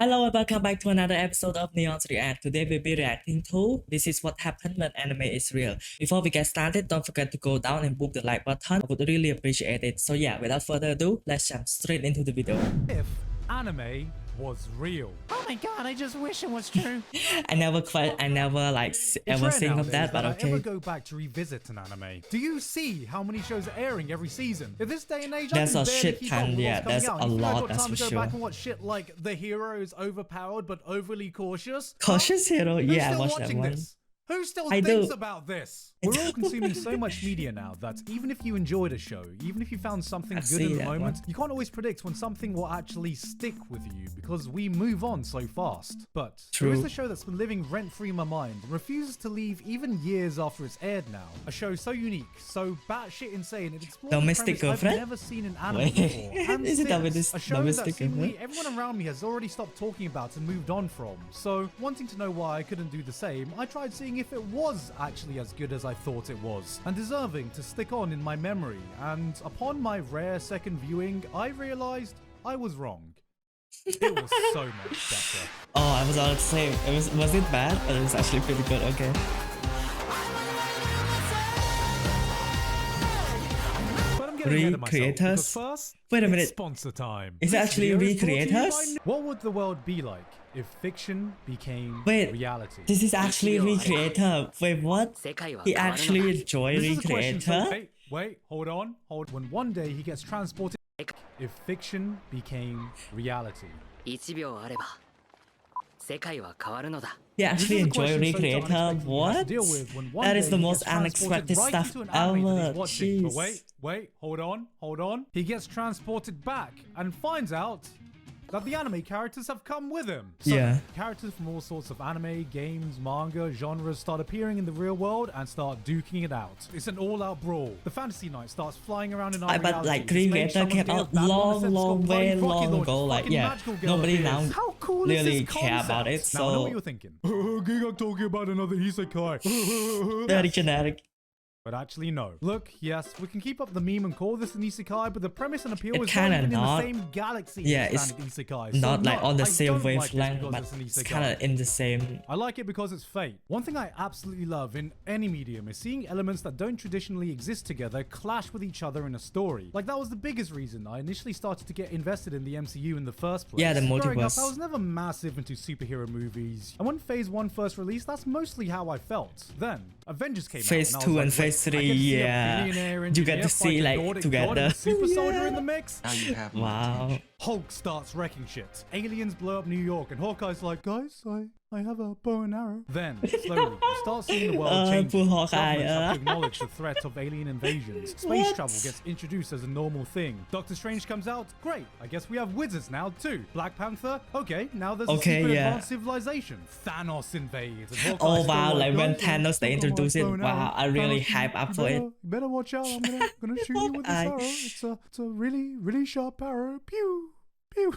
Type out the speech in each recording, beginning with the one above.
Hello and welcome back to another episode of Neonz React. Today we'll be reacting to This Is What Happened When Anime Is Real. Before we get started, don't forget to go down and book the like button. I would really appreciate it. So yeah, without further ado, let's jump straight into the video. If anime was real. Oh my god, I just wish it was true. I never ever think of that, but okay. I ever go back to revisit an anime. Do you see how many shows are airing every season? In this day and age, there's I a can barely shit keep ton, up with yeah, what's there's coming a out. You think I've lot, got that's time for to go sure. back and watch shit like the hero is overpowered but overly cautious? Cautious Hero, Who's yeah, I still watched that watching one. this? Who still I thinks do. about this? We're all consuming so much media now that even if you enjoyed a show, even if you found something good in the moment, you can't always predict when something will actually stick with you because we move on so fast. But there is the show that's been living rent-free in my mind and refuses to leave even years after it's aired now. A show so unique, so batshit insane, it explores Domestic a premise Girlfriend? I've never seen in anime before. And Is it since, a show that Domestic seemingly Girlfriend? everyone around me has already stopped talking about and moved on from. So, wanting to know why I couldn't do the same, I tried seeing if it was actually as good as I thought it was, and deserving to stick on in my memory. And upon my rare second viewing, I realized I was wrong. It was so much better. Oh, I was about to say, was it bad? But it was actually pretty good, okay. But I'm getting ahead of myself because Recreators? first, Wait a it's minute. sponsor time. Is it This actually video is brought to you recreators? by- What would the world be like if fiction became Wait, reality? this is actually Recreator. Wait, what? He actually enjoy This is a question for- Recreator? Wait, hold on. When one day he gets transported, if fiction became reality. 1秒あれば世界は変わるのだ He actually This is a enjoy question so Recreator? unexpected he has to What? deal with when one That day is the he most gets transported unexpected right stuff into an anime that he's ever. watching. But Jeez. wait, hold on. He gets transported back and finds out that the anime characters have come with him. So, Yeah. characters from all sorts of anime, games, manga, genres start appearing in the real world and start duking it out. It's an all-out brawl. The fantasy knight starts flying around in our But reality. like It's made Recreator someone came get a out battle on the set, long it's got way bloody rocket long launch, ago. Like fucking yeah, magical girl nobody appears. now How cool really is this care about it. concept? Now, I know what So you're thinking. Gigguk talking about another isekai. very generic. But actually, no. Look, yes, we can keep up the meme and call this an isekai, but the premise and appeal It is not kinda even in the not. same galaxy Yeah, as it's standard isekais. Not So like no, on the I same don't like this wavelength, because but it's an it's isekai. kind of in the same. I like it because it's fate. One thing I absolutely love in any medium is seeing elements that don't traditionally exist together clash with each other in a story. Like that was the biggest reason I initially started to get invested in the MCU in the first place. Yeah, the Growing up, multiverse. I was never massive into superhero movies. And when Phase 1 first released, that's mostly how I felt. Then, Avengers came Phase out. 2 and I was like, Phase wait, I 3, get to see a yeah. billionaire You get to engineer see, fight a like, Nordic together. god and a super soldier Yeah. in the mix. Now you have my Wow. attention. Hulk starts wrecking shit. Aliens blow up New York, and Hawkeye's like, guys, I have a bow and arrow. Then, slowly, you start seeing the world change. poor Hawkeye, Governments have to acknowledge the threat of alien invasions. Space What? travel gets introduced as a normal thing. Doctor Strange comes out. Great. I guess we have wizards now, too. Black Panther. Okay, now there's a Okay, secret yeah. advanced civilization. Thanos invades. And Hawkeye's Oh still wow, like when guys, Thanos they look at my introduced it, bow and wow, arrow. I really Thanos, hype up you for it. better- You better watch out. I'm gonna shoot you with this Hawkeye. arrow. It's a really sharp arrow. Pew, pew.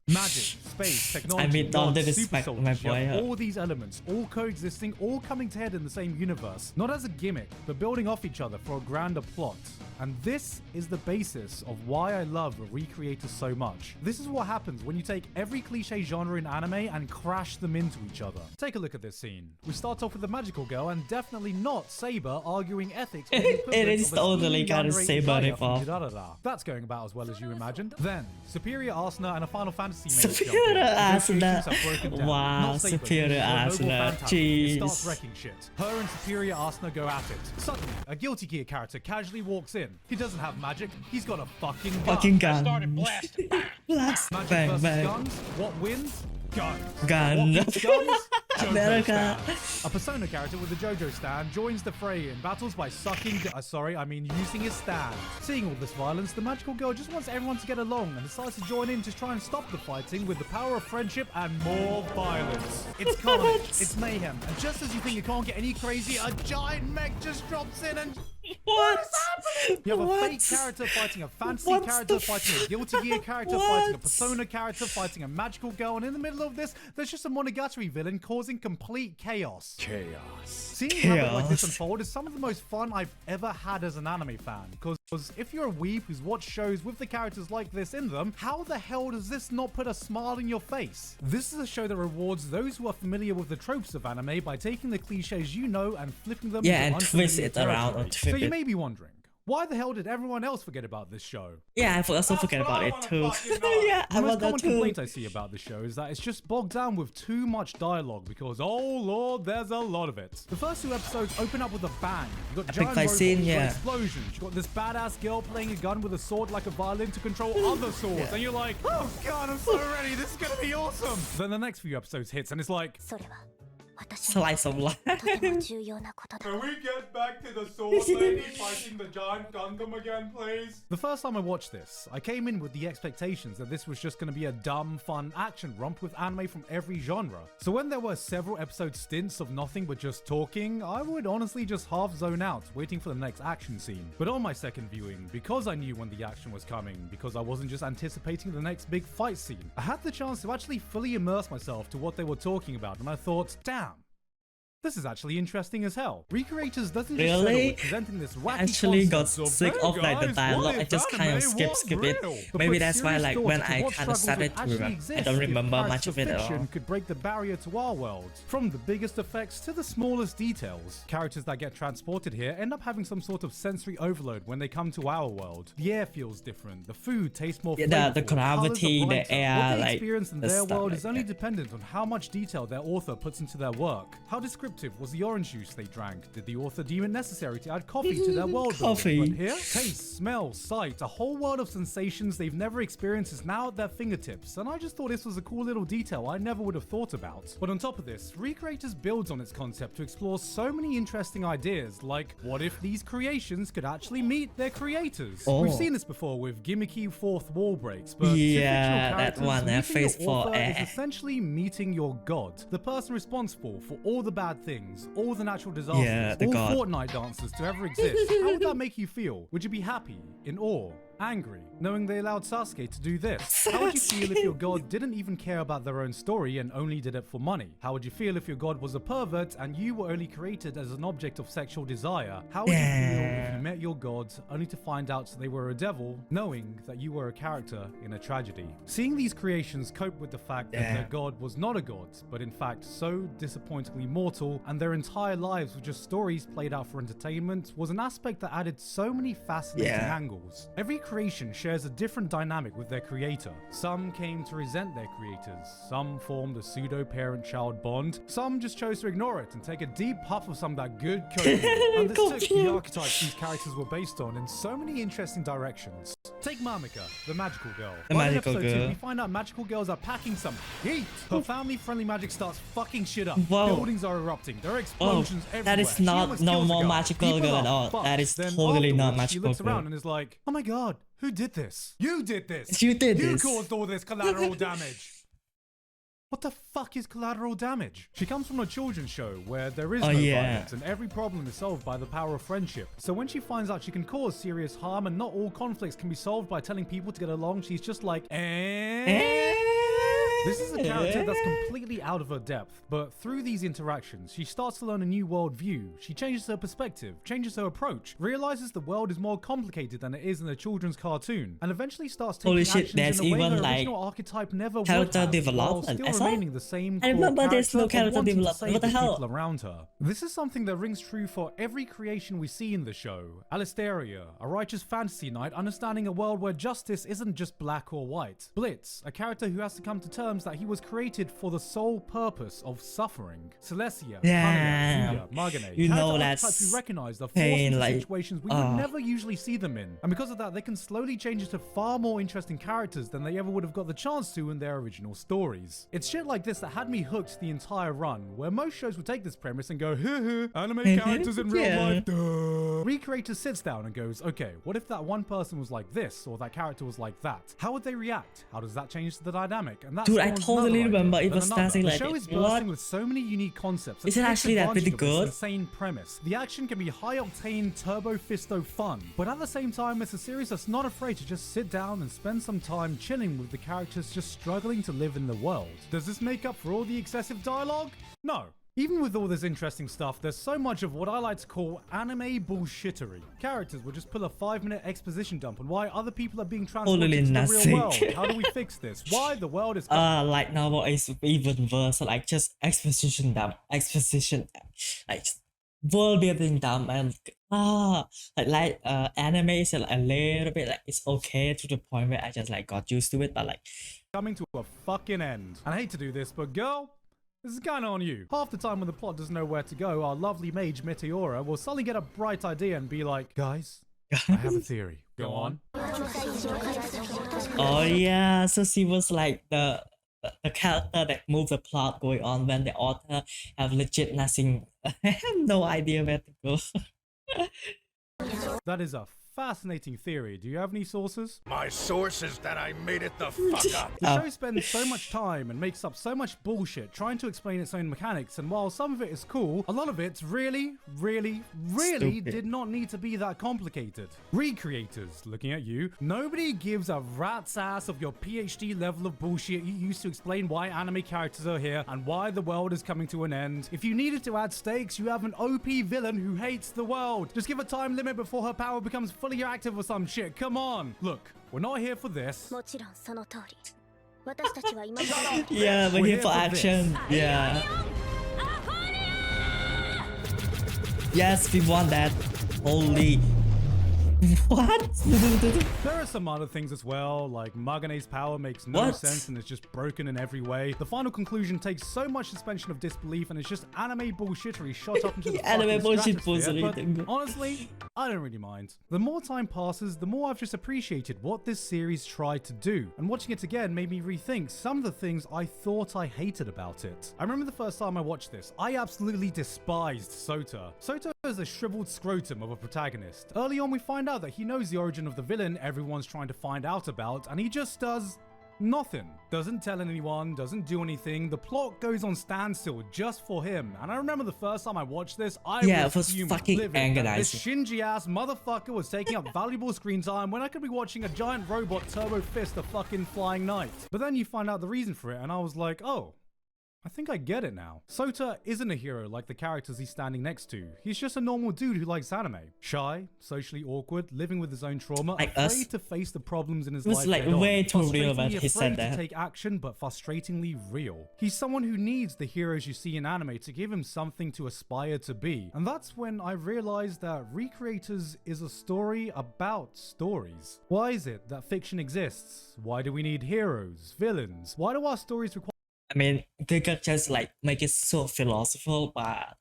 Magic, space, technology, don't gods, disrespect super my soldiers. You boy, have huh? all these elements, all coexisting, all coming to head in the same universe. Not as a gimmick, but building off each other for a grander plot. And this is the basis of why I love Recreators so much. This is what happens when you take every cliche genre in anime and crash them into each other. Take a look at this scene. We start off with the magical girl and definitely not Saber arguing ethics. with the It equivalent is of a totally scheming got a underage Saber player from ripoff. da-da-da. That's going about as well as you imagined. Then, Superior Asuna and a Final Fantasy mate Superior jump in. Negotiations Asuna. have broken down. Wow, Not Saber, Superior she's a noble Asuna. phantasm. It starts Jeez. wrecking shit. Her and Superior Asuna go at it. Suddenly, a Guilty Gear character casually walks in. He doesn't have magic. He's got a fucking gun. Fucking gun. blasting. Blast. Magic Bang versus bang. guns. What wins? Guns. Gun. What beats guns? JoJo America. stand. A Persona character with a JoJo stand joins the fray in battles by using his stand. Seeing all this violence, the magical girl just wants everyone to get along and decides to join in to try and stop the fighting with the power of friendship and more violence. It's carnage. It's mayhem. And just as you think it can't get any crazier, a giant mech just drops in and What? You have a What? fake character fighting a fantasy What character, the fighting a Guilty Gear character, What? fighting a Persona character, fighting a magical girl, and in the middle of this, there's just a Monogatari villain causing complete chaos. Seeing habit like this Chaos. unfold is some of the most fun I've ever had as an anime fan, because if you're a weeb who's watched shows with the characters like this in them, how the hell does this not put a smile in your face? This is a show that rewards those who are familiar with the tropes of anime by taking the cliches you know and flipping them Yeah, into and twist unfamiliar it around territory. and flip So you it. may be wondering, why the hell did everyone else forget about this show? Yeah, I also forget about it too. Yeah, The I most want common that too. complaint I see about the show is that it's just bogged down with too much dialogue because, oh lord, there's a lot of it. The first 2 episodes open up with a bang. You got Epic giant fight robots, scene, you got yeah. explosions, you got this badass girl playing a gun with a sword like a violin to control other swords, and you're like, oh god, I'm so ready, this is gonna be awesome. Then the next few episodes hits and it's like, それは私に Slice of life. とても重要なことだ can we get back to the sword lady fighting the giant Gundam again, please? The first time I watched this, I came in with the expectations that this was just going to be a dumb, fun action romp with anime from every genre. So when there were several episode stints of nothing but just talking, I would honestly just half zone out, waiting for the next action scene. But on my second viewing, because I knew when the action was coming, because I wasn't just anticipating the next big fight scene, I had the chance to actually fully immerse myself to what they were talking about, and I thought, damn. This is actually interesting as hell. Recreators doesn't just settle Really? with presenting this wacky Actually got concept sick "Hey of like the guys, dialogue. what I if just kind anime of skip was it. real?" But Maybe put that's why serious like thought when into I what kind of struggles started would to actually remember, exist I don't if remember much character of it at fiction all. could break the barrier to our world. From the biggest effects to the smallest details. Characters that get transported here end up having some sort of sensory overload when they come to our world. The air feels different. The food tastes more Yeah, flavorful. the gravity, colours are the brighter. air, What they like, experience in the their stuff world like is only that. dependent on how much detail their author puts into their work. How descriptive was the orange juice they drank? Did the author deem it necessary to add coffee to their world Coffee. building? But here, taste, smell, sight, a whole world of sensations they've never experienced is now at their fingertips, and I just thought this was a cool little detail I never would have thought about. But on top of this, Recreators builds on its concept to explore so many interesting ideas, like what if these creations could actually meet their creators? Oh. We've seen this before with gimmicky fourth wall breaks, but Yeah, to fictional that characters, one, meeting Phase your 4, author is eh. essentially meeting your god, the person responsible for all the bad things, all the natural disasters, Yeah, the all god. Fortnite dancers to ever exist. How would that make you feel? Would you be happy, in awe, angry, knowing they allowed Sasuke to do this? How would you feel if your god didn't even care about their own story and only did it for money? How would you feel if your god was a pervert and you were only created as an object of sexual desire? How would you feel if you met your god only to find out they were a devil, knowing that you were a character in a tragedy? Seeing these creations cope with the fact that their god was not a god, but in fact so disappointingly mortal, and their entire lives were just stories played out for entertainment, was an aspect that added so many fascinating angles. Every creation shares a different dynamic with their creator. Some came to resent their creators, some formed a pseudo-parent-child bond, some just chose to ignore it and take a deep puff of some of that good cocaine. And this took the archetypes these characters were based on in so many interesting directions. Take Mamika, the magical girl. The Right in magical episode 2, girl. we find out magical girls are packing some heat. Her family-friendly magic starts fucking shit up. Whoa. Buildings are erupting. There are explosions everywhere. that is She not almost no kills a more guy. magical People girl are at all. fucked. That is Then totally not afterwards, she magical looks around girl. and is like, oh my god, who did this? You did this. You did You this. caused all this collateral damage. What the fuck is collateral damage? She comes from a children's show where there is no violence and every problem is solved by the power of friendship. So when she finds out she can cause serious harm and not all conflicts can be solved by telling people to get along, she's just like, This is a character that's completely out of her depth, but through these interactions, she starts to learn a new worldview. She changes her perspective, changes her approach, realizes the world is more complicated than it is in a children's cartoon, and eventually starts taking Holy shit, actions there's in a way even, her like, original archetype never would character have, while development. still I saw- remaining the same I remember core there's no character of character wanting to development. save What the the hell? people around her. This is something that rings true for every creation we see in the show. Alistaria, a righteous fantasy knight understanding a world where justice isn't just black or white. Blitz, a character who has to come to terms that he was created for the sole purpose of suffering. Celestia, Damn. Kanya, Yuya, Magane, You know character that's archetypes we recognize are forced pain, into like, situations we would never usually see them in. And because of that, they can slowly change into far more interesting characters than they ever would have got the chance to in their original stories. It's shit like this that had me hooked the entire run, where most shows would take this premise and go, anime characters in real life, duh. Recreator sits down and goes, okay, what if that one person was like this, or that character was like that? How would they react? How does that change the dynamic? And that's Dude, I spawns totally another idea, remember it then was another. starting The like show it. is bursting What? with so many unique concepts. Is it takes actually that advantage pretty of good? this insane premise. The action can be high octane, turbo fisto fun, but at the same time, it's a series that's not afraid to just sit down and spend some time chilling with the characters just struggling to live in the world. Does this make up for all the excessive dialogue? No. Even with all this interesting stuff, there's so much of what I like to call anime bullshittery. Characters will just pull a 5-minute exposition dump on why other people are being transported Totally to the nothing. real world. How do we fix this? Why the world is... Like novel is even worse. Like just exposition dump, like world building dump, and anime is like a little bit like it's okay to the point where I just like got used to it, but like coming to a fucking end. And I hate to do this, but girl, this is kind of on you. Half the time when the plot doesn't know where to go, our lovely mage Meteora will suddenly get a bright idea and be like, guys, I have a theory. Go on. oh yeah, so she was like the character that moved the plot going on when the author have legit nothing. I have no idea where to go. That is a fascinating theory. Do you have any sources? My source is that I made it the fuck up. The show spends so much time and makes up so much bullshit trying to explain its own mechanics, and while some of it is cool, a lot of it really Stupid. did not need to be that complicated. Recreators, looking at you, nobody gives a rat's ass of your PhD level of bullshit you used to explain why anime characters are here and why the world is coming to an end. If you needed to add stakes, you have an OP villain who hates the world. Just give a time limit before her power becomes fully active or some shit. Come on. Look, we're not here for this. もちろんその通り私たちは今まで Yeah, we're here for action. Yeah. Yes, we want that. Holy. What? There are some other things as well, like Magane's power makes no What? sense and is just broken in every way. The final conclusion takes so much suspension of disbelief and it's just anime bullshittery shot up into the Anime fucking bullshit stratosphere, bullshit. but honestly, I don't really mind. The more time passes, the more I've just appreciated what this series tried to do, and watching it again made me rethink some of the things I thought I hated about it. I remember the first time I watched this, I absolutely despised Sota. Sota is a shriveled scrotum of a protagonist. Early on we find out that he knows the origin of the villain everyone's trying to find out about, and he just does nothing. Doesn't tell anyone, doesn't do anything. The plot goes on standstill just for him. And I remember the first time I watched this, I was it was fucking livid that this agonizing. Shinji ass motherfucker was taking up valuable screen time when I could be watching a giant robot turbo fist a fucking flying knight. But then you find out the reason for it, and I was like, oh, I think I get it now. Sota isn't a hero like the characters he's standing next to. He's just a normal dude who likes anime. Shy, socially awkward, living with his own trauma, Like afraid us. to face the problems in his It was life like head on. way too real when Frustratingly he said afraid that. to take action, but frustratingly real. He's someone who needs the heroes you see in anime to give him something to aspire to be. And that's when I realized that Recreators is a story about stories. Why is it that fiction exists? Why do we need heroes, villains? Why do our stories require I mean, gigguk just like make it so philosophical, but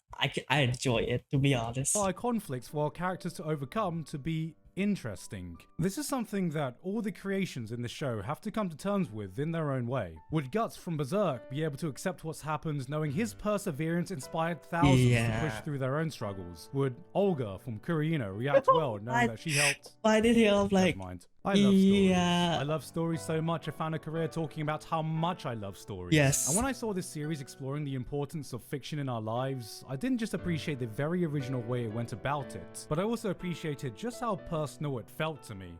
I enjoy it, to be honest. conflicts for our characters to overcome to be interesting? This is something that all the creations in the show have to come to terms with in their own way. Would Guts from Berserk be able to accept what's happened knowing his perseverance inspired thousands to push through their own struggles? Would Olga from Kurino react well knowing that she helped? Why did he have like... Never mind. I love stories. Yeah. I love stories so much I found a career talking about how much I love stories. Yes. And when I saw this series exploring the importance of fiction in our lives, I didn't just appreciate the very original way it went about it, but I also appreciated just how personal it felt to me.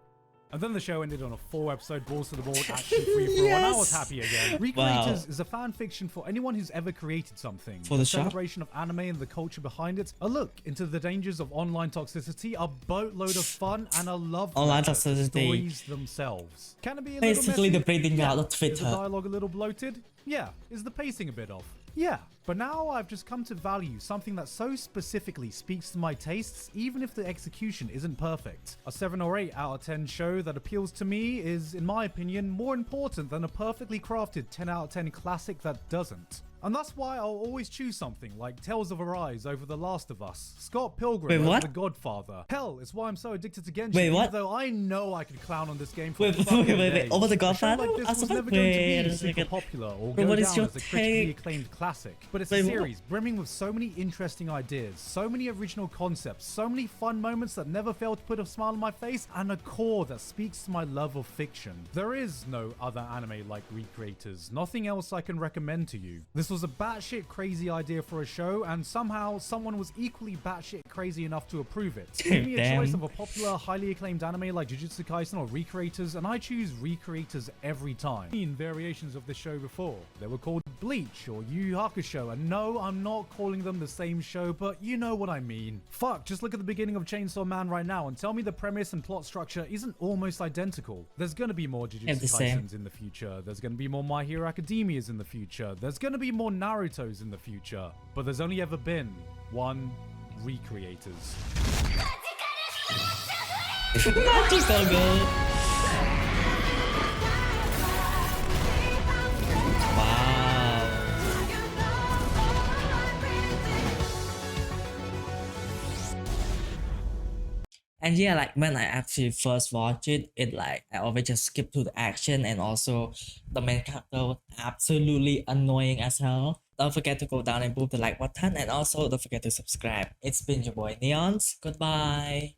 And then the show ended on a 4-episode balls to the wall action free-for-all, and I was happy again. Recreators is a fan fiction for anyone who's ever created something. For the a show? celebration of anime and the culture behind it, a look into the dangers of online toxicity, a boatload of fun, and a love Online letter to toxicity. stories themselves. Can it be a Basically little the messy? breeding ground of Is the Twitter. dialogue a little bloated? Yeah. Is the pacing a bit off? Yeah. But now I've just come to value something that so specifically speaks to my tastes, even if the execution isn't perfect. A 7 or 8 out of 10 show that appeals to me is, in my opinion, more important than a perfectly crafted 10 out of 10 classic that doesn't. And that's why I'll always choose something like Tales of Arise over The Last of Us, Scott Pilgrim Wait, over what? The Godfather. Hell, it's why I'm so addicted to Genshin, Wait, what? even though I know I could clown on this game for Wait, fucking wait, days. over The A show Godfather? like this I was was never like, going to wait be a super second. popular or But go what down is your as a critically take? acclaimed classic. But it's Wait, a what? series brimming with so many interesting ideas, so many original concepts, so many fun moments that never fail to put a smile on my face, and a core that speaks to my love of fiction. There is no other anime like Recreators, nothing else I can recommend to you. This was a batshit crazy idea for a show, and somehow someone was equally batshit crazy enough to approve it. Give me a Damn. choice of a popular, highly acclaimed anime like Jujutsu Kaisen or Recreators, and I choose Recreators every time. I've seen variations of the show before. They were called Bleach or Yu Yu Hakusho, and no, I'm not calling them the same show, but you know what I mean. Fuck, just look at the beginning of Chainsaw Man right now and tell me the premise and plot structure isn't almost identical. There's gonna be more Jujutsu Yeah, the same. Kaisens in the future, there's gonna be more My Hero Academias in the future, there's gonna be more Narutos in the future, but there's only ever been one Recreators. That is so good. Wow. And yeah, like when I actually first watched it, like I always just skip to the action, and also the main character was absolutely annoying as hell. Don't forget to go down and boot the like button, and also don't forget to subscribe. It's been your boy Neonz. Goodbye.